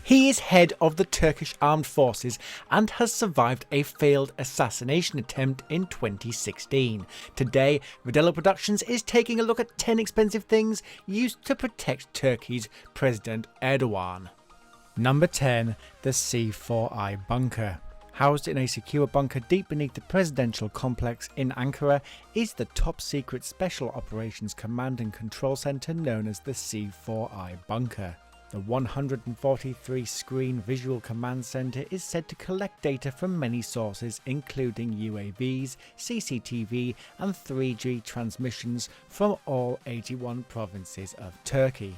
He is head of the Turkish Armed Forces and has survived a failed assassination attempt in 2016. Today, Vidello Productions is taking a look at 10 expensive things used to protect Turkey's President Erdogan. Number 10. The C4I bunker. Housed in a secure bunker deep beneath the presidential complex in Ankara is the top-secret Special Operations Command and Control Center known as the C4I bunker. The 143-screen visual command center is said to collect data from many sources including UAVs, CCTV and 3G transmissions from all 81 provinces of Turkey.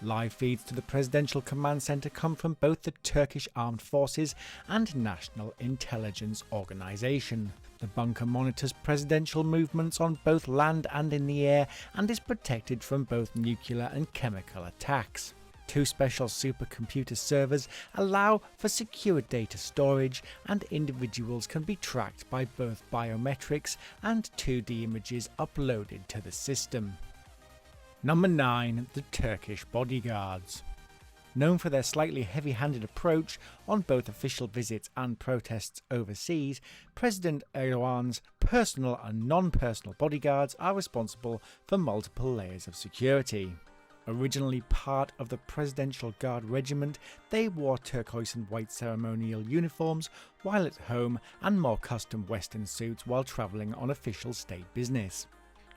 Live feeds to the Presidential Command Center come from both the Turkish Armed Forces and National Intelligence Organization. The bunker monitors presidential movements on both land and in the air and is protected from both nuclear and chemical attacks. Two special supercomputer servers allow for secure data storage, and individuals can be tracked by both biometrics and 2D images uploaded to the system. Number 9. The Turkish Bodyguards. Known for their slightly heavy-handed approach on both official visits and protests overseas, President Erdogan's personal and non-personal bodyguards are responsible for multiple layers of security. Originally part of the Presidential Guard Regiment, they wore turquoise and white ceremonial uniforms while at home and more custom Western suits while travelling on official state business.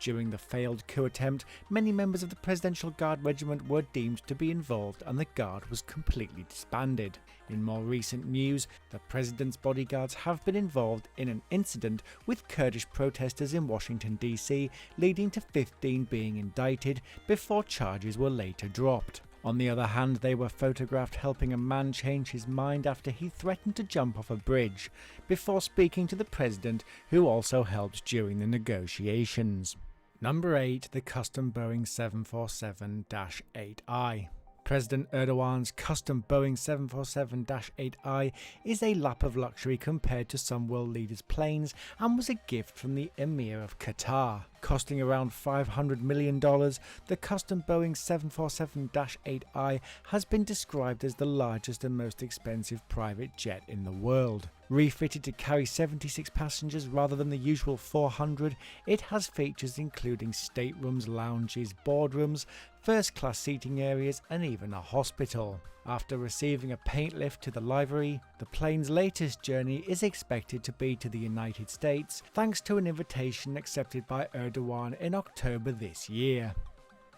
During the failed coup attempt, many members of the Presidential Guard Regiment were deemed to be involved and the Guard was completely disbanded. In more recent news, the President's bodyguards have been involved in an incident with Kurdish protesters in Washington, D.C., leading to 15 being indicted before charges were later dropped. On the other hand, they were photographed helping a man change his mind after he threatened to jump off a bridge, before speaking to the President, who also helped during the negotiations. Number 8. The custom Boeing 747-8i. President Erdogan's custom Boeing 747-8i is a lap of luxury compared to some world leaders' planes and was a gift from the Emir of Qatar. Costing around $500 million, the custom Boeing 747-8i has been described as the largest and most expensive private jet in the world. Refitted to carry 76 passengers rather than the usual 400, it has features including staterooms, lounges, boardrooms, first-class seating areas and even a hospital. After receiving a paint lift to the livery, the plane's latest journey is expected to be to the United States thanks to an invitation accepted by Erdogan in October this year.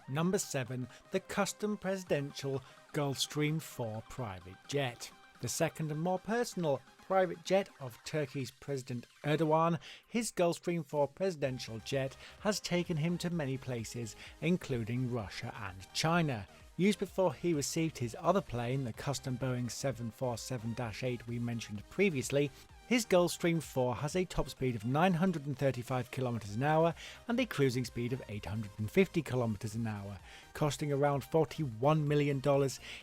Number 7. The custom presidential Gulfstream 4 private jet. The second and more personal private jet of Turkey's President Erdogan, his Gulfstream 4 presidential jet has taken him to many places, including Russia and China. Used before he received his other plane, the custom Boeing 747-8 we mentioned previously, his Gulfstream 4 has a top speed of 935 km an hour and a cruising speed of 850 km an hour. Costing around $41 million,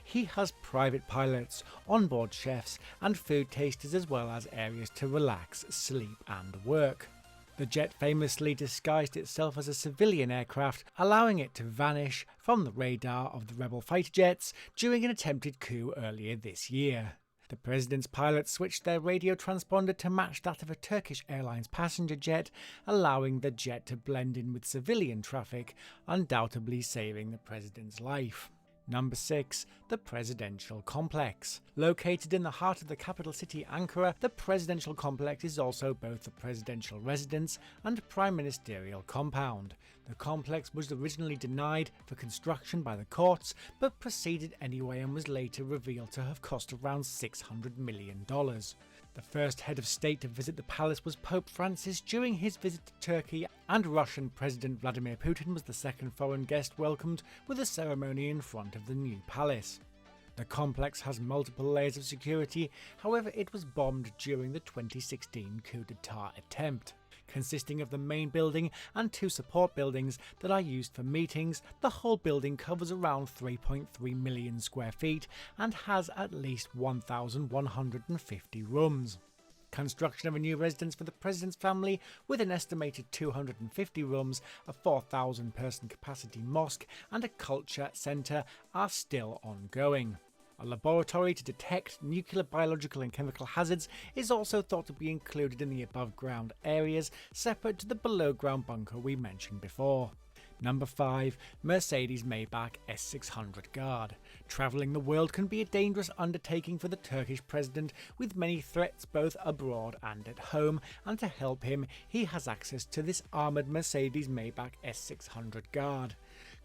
he has private pilots, onboard chefs and food tasters as well as areas to relax, sleep and work. The jet famously disguised itself as a civilian aircraft, allowing it to vanish from the radar of the rebel fighter jets during an attempted coup earlier this year. The president's pilots switched their radio transponder to match that of a Turkish Airlines passenger jet, allowing the jet to blend in with civilian traffic, undoubtedly saving the president's life. Number 6. The Presidential Complex. Located in the heart of the capital city Ankara, the Presidential Complex is also both the presidential residence and prime ministerial compound. The complex was originally denied for construction by the courts, but proceeded anyway and was later revealed to have cost around $600 million. The first head of state to visit the palace was Pope Francis during his visit to Turkey, and Russian President Vladimir Putin was the second foreign guest welcomed with a ceremony in front of the new palace. The complex has multiple layers of security, however it was bombed during the 2016 coup d'etat attempt. Consisting of the main building and two support buildings that are used for meetings, the whole building covers around 3.3 million square feet and has at least 1,150 rooms. Construction of a new residence for the president's family with an estimated 250 rooms, a 4,000 person capacity mosque and a culture centre are still ongoing. A laboratory to detect nuclear, biological and chemical hazards is also thought to be included in the above ground areas, separate to the below ground bunker we mentioned before. Number 5. Mercedes Maybach S600 Guard. Travelling the world can be a dangerous undertaking for the Turkish president, with many threats both abroad and at home, and to help him he has access to this armoured Mercedes Maybach S600 Guard.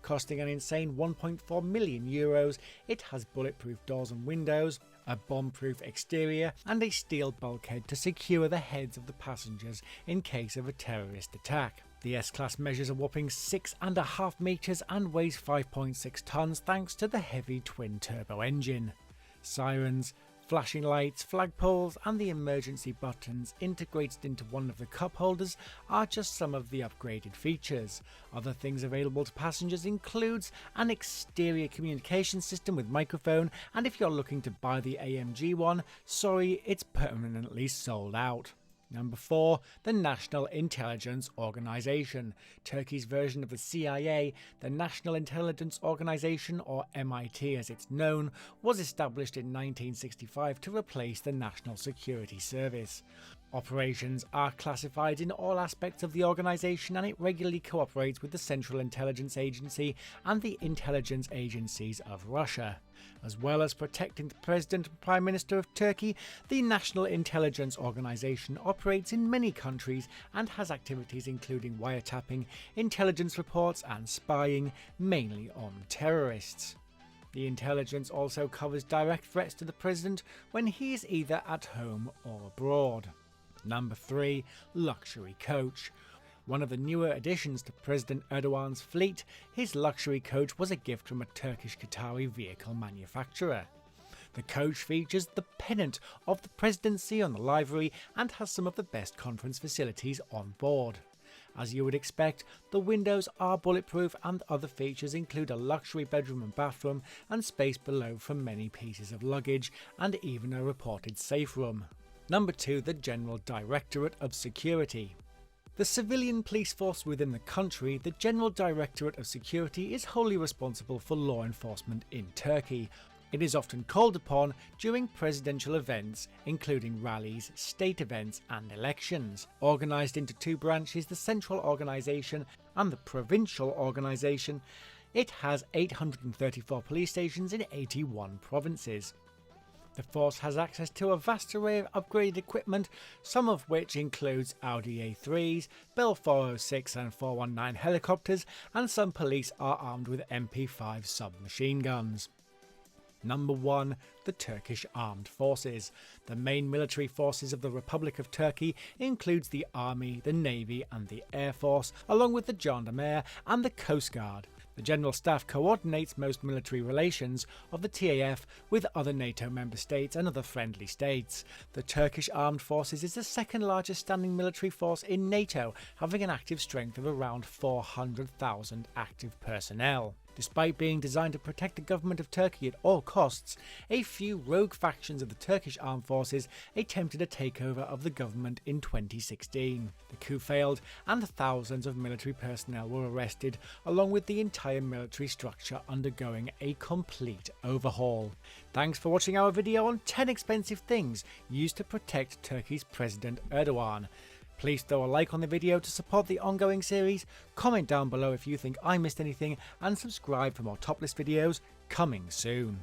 Costing an insane €1.4 million, it has bulletproof doors and windows, a bomb-proof exterior and a steel bulkhead to secure the heads of the passengers in case of a terrorist attack. The S-Class measures a whopping 6.5 metres and weighs 5.6 tonnes thanks to the heavy twin-turbo engine. Sirens, flashing lights, flagpoles and the emergency buttons integrated into one of the cup holders are just some of the upgraded features. Other things available to passengers includes an exterior communication system with microphone, and if you're looking to buy the AMG one, sorry, it's permanently sold out. Number 4. The National Intelligence Organization. Turkey's version of the CIA, the National Intelligence Organization, or MIT as it's known, was established in 1965 to replace the National Security Service. Operations are classified in all aspects of the organisation, and it regularly cooperates with the Central Intelligence Agency and the intelligence agencies of Russia. As well as protecting the President and Prime Minister of Turkey, the National Intelligence Organisation operates in many countries and has activities including wiretapping, intelligence reports and spying, mainly on terrorists. The intelligence also covers direct threats to the President when he is either at home or abroad. Number 3. Luxury Coach. One of the newer additions to President Erdogan's fleet, his luxury coach was a gift from a Turkish Qatari vehicle manufacturer. The coach features the pennant of the presidency on the livery and has some of the best conference facilities on board. As you would expect, the windows are bulletproof and other features include a luxury bedroom and bathroom and space below for many pieces of luggage and even a reported safe room. Number 2. The General Directorate of Security. The civilian police force within the country, the General Directorate of Security is wholly responsible for law enforcement in Turkey. It is often called upon during presidential events, including rallies, state events and elections. Organised into two branches, the central organisation and the provincial organisation, it has 834 police stations in 81 provinces. The force has access to a vast array of upgraded equipment, some of which includes Audi A3s, Bell 406 and 419 helicopters, and some police are armed with MP5 submachine guns. Number 1. The Turkish Armed Forces. The main military forces of the Republic of Turkey includes the Army, the Navy and the Air Force, along with the Gendarmerie and the Coast Guard. The General Staff coordinates most military relations of the TAF with other NATO member states and other friendly states. The Turkish Armed Forces is the second largest standing military force in NATO, having an active strength of around 400,000 active personnel. Despite being designed to protect the government of Turkey at all costs, a few rogue factions of the Turkish armed forces attempted a takeover of the government in 2016. The coup failed and thousands of military personnel were arrested, along with the entire military structure undergoing a complete overhaul. Thanks for watching our video on 10 expensive things used to protect Turkey's President Erdogan. Please throw a like on the video to support the ongoing series, comment down below if you think I missed anything, and subscribe for more top list videos coming soon.